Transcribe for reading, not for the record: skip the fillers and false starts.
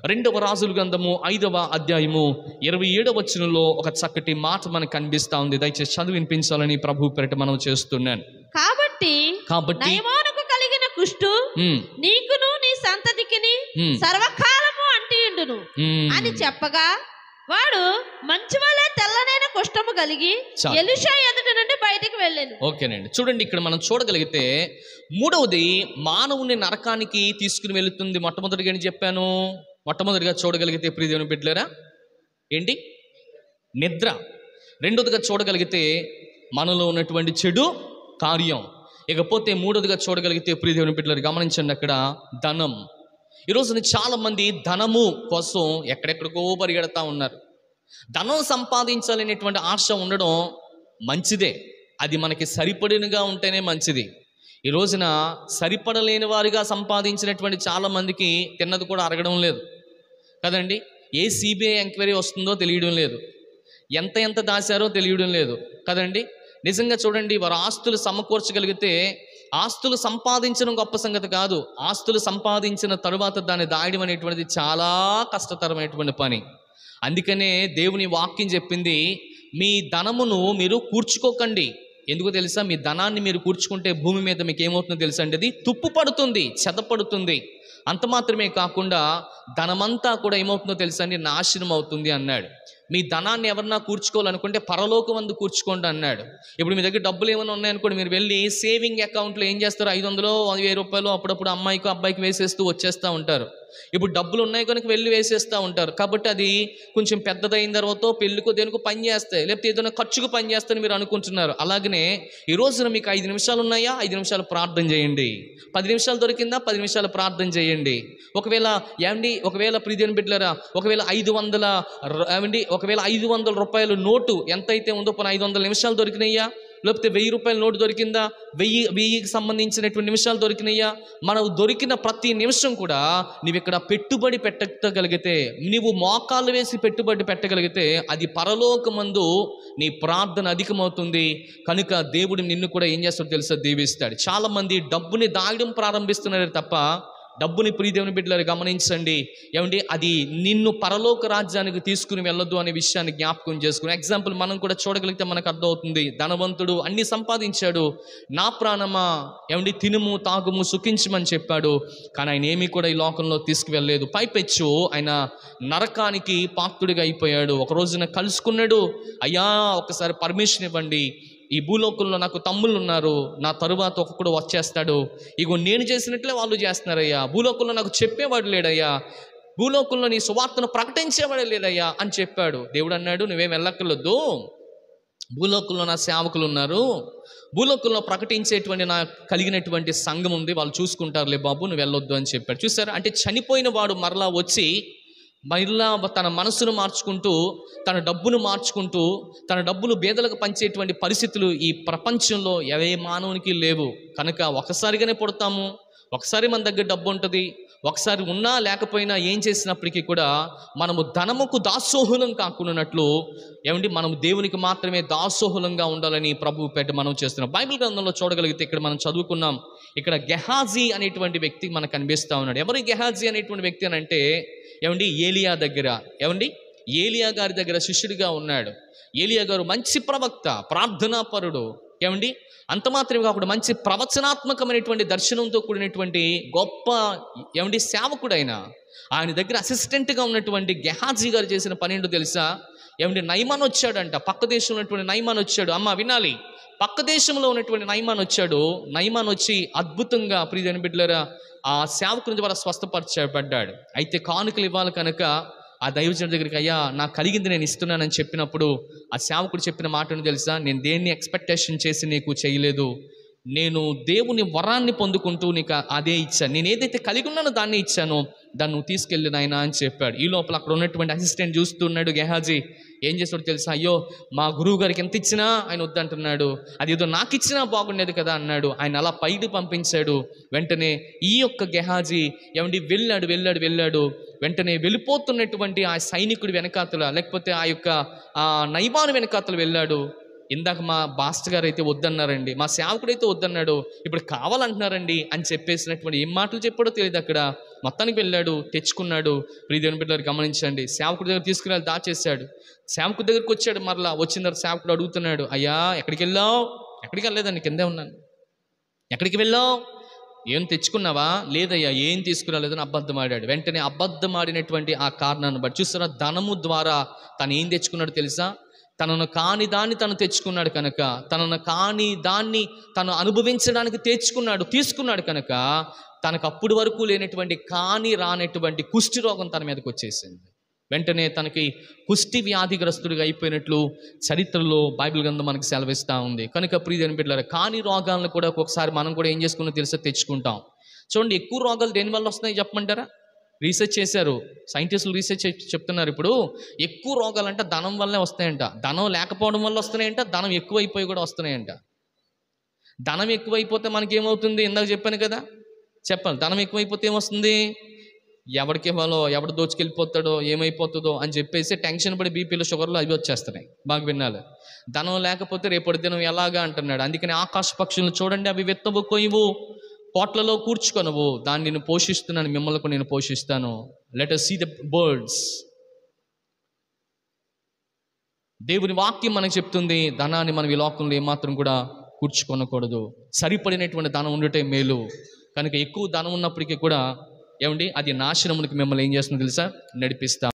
రెండవ రాజుల గ్రంథము 5వ అధ్యాయము 27వ వచనంలో ఒక చక్కటి మాట మనకు కనిపిస్తా ఉంది. దయచేసి చదివి వినిపించాలని ప్రభు పేరిట మనం చేస్తున్నాను. కాబట్టి నయమానుకు కలిగిన కుష్టు నీకును నీ సంతతికిని సర్వకాలము అంటియుండును అని చెప్పగా వాడు మంచి వలె తెల్లనైన కుష్ఠము కలిగి ఎలీషా ఎదుట నుండి బయటికి వెళ్ళాను. ఓకేనండి, చూడండి ఇక్కడ మనం చూడగలిగితే మూడవది మానవుని నరకానికి తీసుకుని వెళుతుంది. మొట్టమొదటిగా అని చెప్పాను, మొట్టమొదటిగా చూడగలిగితే ప్రియ దేవుని బిడ్డలారా ఏంటి? నిద్ర. రెండోదిగా చూడగలిగితే మనలో ఉన్నటువంటి చెడు కార్యం. ఇకపోతే మూడోదిగా చూడగలిగితే ప్రియ దేవుని బిడ్డలారా గమనించండి, అక్కడ ధనం. ఈరోజు చాలా మంది ధనము కోసం ఎక్కడెక్కడికో పరిగెడతా ఉన్నారు. ధనం సంపాదించాలనేటువంటి ఆశ ఉండడం మంచిదే, అది మనకి సరిపడినగా ఉంటేనే మంచిది. ఈ రోజున సరిపడలేని వారిగా సంపాదించినటువంటి చాలా మందికి తిన్నది కూడా అరగడం లేదు కదండి. ఏ సిబిఐ ఎంక్వైరీ వస్తుందో తెలియడం లేదు, ఎంత దాచారో తెలియడం లేదు కదండి. నిజంగా చూడండి, వారు ఆస్తులు సమకూర్చగలిగితే ఆస్తులు సంపాదించడం గొప్ప సంగతి కాదు, ఆస్తులు సంపాదించిన తరువాత దాన్ని దాయడం అనేటువంటిది చాలా కష్టతరమైనటువంటి పని. అందుకనే దేవుని వాక్యం చెప్పింది, మీ ధనమును మీరు కూర్చుకోకండి. ఎందుకు తెలుసా? మీ ధనాన్ని మీరు కూర్చుకుంటే భూమి మీద మీకు ఏమవుతుందో తెలుసా అండి, అది తుప్పు పడుతుంది, చెదపడుతుంది. అంత మాత్రమే కాకుండా ధనమంతా కూడా ఏమవుతుందో తెలుసా అండి, నాశనం అవుతుంది అన్నాడు. మీ ధనాన్ని ఎవరన్నా కూర్చుకోవాలనుకుంటే పరలోకమందు కూర్చుకోండి అన్నాడు. ఇప్పుడు మీ దగ్గర డబ్బులు ఏమైనా ఉన్నాయనుకోండి, మీరు వెళ్ళి సేవింగ్ అకౌంట్లో ఏం చేస్తారు, 500 1000 రూపాయలు అప్పుడప్పుడు అమ్మాయికి అబ్బాయికి వేసేస్తూ వచ్చేస్తూ ఉంటారు. ఇప్పుడు డబ్బులు ఉన్నాయి కనుక వెళ్ళి వేసేస్తూ ఉంటారు. కాబట్టి అది కొంచెం పెద్దదైన తర్వాత పెళ్ళికో దేనికో పని చేస్తాయి, లేకపోతే ఏదైనా ఖర్చుకు పని చేస్తాయని మీరు అనుకుంటున్నారు. అలాగనే ఈ రోజున మీకు 5 నిమిషాలు ఉన్నాయా, 5 నిమిషాలు ప్రార్థన చేయండి. 10 నిమిషాలు దొరికిందా, 10 నిమిషాలు ప్రార్థన చేయండి. ఒకవేళ ప్రియదేవుని బిడ్డలారా, ఒకవేళ 500 రూపాయల నోటు ఎంతైతే ఉందో, 500 నిమిషాలు దొరికినాయా, లేకపోతే 1000 రూపాయల నోటు దొరికిందా, 1000కి సంబంధించినటువంటి నిమిషాలు దొరికినాయా, మనకు దొరికిన ప్రతి నిమిషం కూడా నువ్వు ఇక్కడ పెట్టుబడి పెట్టగలిగితే, నువ్వు మోకాళ్ళు వేసి పెట్టుబడి పెట్టగలిగితే అది పరలోకమందు నీ ప్రార్థన అధికమవుతుంది. కనుక దేవుడు నిన్ను కూడా ఏం చేస్తాడో తెలుసా, దీవిస్తాడు. చాలా మంది డబ్బుని దాగడం ప్రారంభిస్తున్నారు తప్ప డబ్బుని ప్రియదేవుని బిడ్డలారా గమనించండి, అది నిన్ను పరలోక రాజ్యానికి తీసుకుని వెళ్ళొద్దు అనే విషయాన్ని జ్ఞాపకం చేసుకుని. ఎగ్జాంపుల్ మనం కూడా చూడగలిగితే మనకు అర్థమవుతుంది. ధనవంతుడు అన్ని సంపాదించాడు, నా ప్రాణమా తినుము తాగుము సుఖించమని చెప్పాడు. కానీ ఆయన ఏమీ కూడా ఈ లోకంలో తీసుకువెళ్ళలేదు. పైపెచ్చు ఆయన నరకానికి పాత్రుడిగా అయిపోయాడు. ఒక రోజున కలుసుకున్నాడు, అయ్యా ఒకసారి పర్మిషన్ ఇవ్వండి, ఈ భూలోకంలో నాకు తమ్ముళ్ళు ఉన్నారు, నా తరువాత ఒక్కొక్కడు వచ్చేస్తాడు, ఇగో నేను చేసినట్లే వాళ్ళు చేస్తున్నారయ్యా, భూలోకంలో నాకు చెప్పేవాడు లేడయ్యా, భూలోకంలో నీ సువార్తను ప్రకటించేవాడు లేదయ్యా అని చెప్పాడు. దేవుడు అన్నాడు, నువ్వేం వెళ్ళక్కర్లేదు, భూలోకంలో నా సేవకులు ఉన్నారు, భూలోకంలో ప్రకటించేటువంటి నా కలిగినటువంటి సంఘం ఉంది, వాళ్ళు చూసుకుంటారులే బాబు, నువ్వు వెళ్ళొద్దు అని చెప్పాడు. చూసారా, అంటే చనిపోయిన వాడు మరలా వచ్చి తన మనసును మార్చుకుంటూ, తన డబ్బును మార్చుకుంటూ, తన డబ్బులు బేదలకు పంచేటువంటి పరిస్థితులు ఈ ప్రపంచంలో ఏ మానవునికి లేవు. కనుక ఒకసారిగానే పుడతాము, ఒకసారి మన దగ్గర డబ్బు ఉంటుంది, ఒకసారి ఉన్నా లేకపోయినా ఏం చేసినప్పటికీ కూడా మనము ధనముకు దాసోహులం కాకున్నట్లు మనము దేవునికి మాత్రమే దాసోహులంగా ఉండాలని ప్రభువు పేట మనం చేస్తున్నాం. బైబిల్ గ్రంథంలో చూడగలిగితే ఇక్కడ మనం చదువుకున్నాం, ఇక్కడ గెహాజీ అనేటువంటి వ్యక్తి మనకు కనిపిస్తూ ఉన్నాడు. ఎవరి గెహాజీ అనేటువంటి వ్యక్తి అని అంటే ఏలియా దగ్గర, ఏలియా గారి దగ్గర శిష్యుడిగా ఉన్నాడు. ఏలియా గారు మంచి ప్రవక్త, ప్రార్థనాపరుడు, అంత మాత్రమే కాకుండా మంచి ప్రవచనాత్మకమైనటువంటి దర్శనంతో కూడినటువంటి గొప్ప సేవకుడైన ఆయన దగ్గర అసిస్టెంట్గా ఉన్నటువంటి గెహాజీ గారు చేసిన పని ఏంటో తెలుసా? నయమాన్ వచ్చాడంట, పక్క దేశంలో ఉన్నటువంటి నయమాన్ వచ్చాడు. అమ్మ వినాలి, పక్క దేశంలో ఉన్నటువంటి నయమాన్ వచ్చాడు. నయమాన్ వచ్చి అద్భుతంగా ప్రియదేవుని బిడ్డలారా ఆ సేవకుని ద్వారా స్వస్థపరచబడ్డాడు. అయితే కానుకలు ఇవ్వాలి కనుక ఆ దైవజనుడి దగ్గరికి, అయ్యా నాకు కలిగింది నేను ఇస్తున్నానని చెప్పినప్పుడు ఆ సేవకుడు చెప్పిన మాటను తెలుసా? నేను దేన్ని ఎక్స్పెక్టేషన్ చేసి నీకు చేయలేదు, నేను దేవుని వరాన్ని పొందుకుంటూ నీకు అదే ఇచ్చాను, నేను ఏదైతే కలిగి ఉన్నానో దాన్ని ఇచ్చాను, దాన్ని నువ్వు తీసుకెళ్ళి నాయనా అని చెప్పాడు. ఈ లోపల అక్కడ ఉన్నటువంటి అసిస్టెంట్ చూస్తున్నాడు. గెహాజీ ఏం చేస్తాడు తెలుసా? అయ్యో మా గురువు గారికి ఎంత ఇచ్చినా ఆయన వద్దంటున్నాడు, అది ఏదో నాకు ఇచ్చినా బాగుండేది కదా అన్నాడు. ఆయన అలా పైకి పంపించాడు. వెంటనే ఈ యొక్క గెహాజీ వెళ్ళాడు. వెంటనే వెళ్ళిపోతున్నటువంటి ఆ సైనికుడి వెనకాతల, లేకపోతే ఆ యొక్క నయమాను వెనకాతలు వెళ్ళాడు. ఇందాక మా బాస్టర్ గారు అయితే వద్దన్నారండి, మా సేవకుడైతే వద్దన్నాడు, ఇప్పుడు కావాలంటున్నారండి అని చెప్పేసినటువంటి ఏం మాటలు చెప్పాడో తెలియదు. అక్కడ మొత్తానికి వెళ్ళాడు, తెచ్చుకున్నాడు. ప్రియ దేవుని బిడ్డలారా గమనించండి, సేవకుడి దగ్గర తీసుకుని దాచేశాడు. సేవకుడి దగ్గరికి వచ్చాడు. మరలా వచ్చిన తర్వాత సేవకుడు అడుగుతున్నాడు, అయ్యా ఎక్కడికి వెళ్ళావు? ఎక్కడికి వెళ్ళలేదండి, కిందే ఉన్నాను. ఎక్కడికి వెళ్ళావు? ఏం తెచ్చుకున్నావా? లేదయ్యా, ఏం తీసుకురాలేదని అబద్ధం ఆడాడు. వెంటనే అబద్ధం ఆడినటువంటి ఆ కారణాన్ని బట్టి చూస్తారా, ధనము ద్వారా తను ఏం తెచ్చుకున్నాడు తెలుసా? తనను కాని దాన్ని తను తెచ్చుకున్నాడు కనుక, తనను కాని దాన్ని తను అనుభవించడానికి తీసుకున్నాడు కనుక తనకు అప్పుడు వరకు లేనటువంటి కాని రానటువంటి కుష్టి రోగం తన మీదకి వచ్చేసింది. వెంటనే తనకి కుష్టి వ్యాధిగ్రస్తుడిగా అయిపోయినట్లు చరిత్రలో బైబిల్ గ్రంథం మనకు సెలవిస్తూ ఉంది. కనుక ప్రియ దేవుని బిడ్డలారా, కాని రోగాలను కూడా ఒక్కొక్కసారి మనం కూడా ఏం చేసుకున్నా తెలుసా, తెచ్చుకుంటాం. చూడండి, ఎక్కువ రోగాలు దేనివల్ల వస్తున్నాయి చెప్పమంటారా? రీసెర్చ్ చేశారు, సైంటిస్టులు రీసెర్చ్ చెప్తున్నారు. ఇప్పుడు ఎక్కువ రోగాలంట ధనం వల్లే వస్తాయంట. ధనం లేకపోవడం వల్ల వస్తున్నాయంట, ధనం ఎక్కువైపోయి కూడా వస్తున్నాయంట. ధనం ఎక్కువైపోతే మనకేమవుతుంది? ఇందాక చెప్పాను కదా, చెప్పాలి. ధనం ఎక్కువైపోతే ఏమొస్తుంది? ఎవరికి ఇవ్వాలో, ఎవడు దోచుకెళ్ళిపోతాడో, ఏమైపోతుందో అని చెప్పేసి టెన్షన్ పడి బీపీలు, షుగర్లు అవి వచ్చేస్తున్నాయి. బాగా వినాలి. ధనం లేకపోతే రేపటి దినం ఎలాగా అంటున్నాడు. అందుకని ఆకాశ పక్షులను చూడండి, అవి విత్తవు, కొయ్యవు, కోట్లలో కూర్చుకొనవు, దాన్ని నేను పోషిస్తున్నాను, మిమ్మల్ని నేను పోషిస్తాను. Let us see the birds. దేవుని వాక్యం మనకు చెప్తుంది, ధనాన్ని మనం ఈ లోకంలో ఏమాత్రం కూడా కూర్చుకొనకూడదు. సరిపడినటువంటి ధనం ఉండటే మేలు. కనుక ఎక్కువ ధనం ఉన్నప్పటికీ కూడా ఏమండి, అది నాశనమునికి మిమ్మల్ని ఏం చేస్తుందో తెలుసా, నడిపిస్తా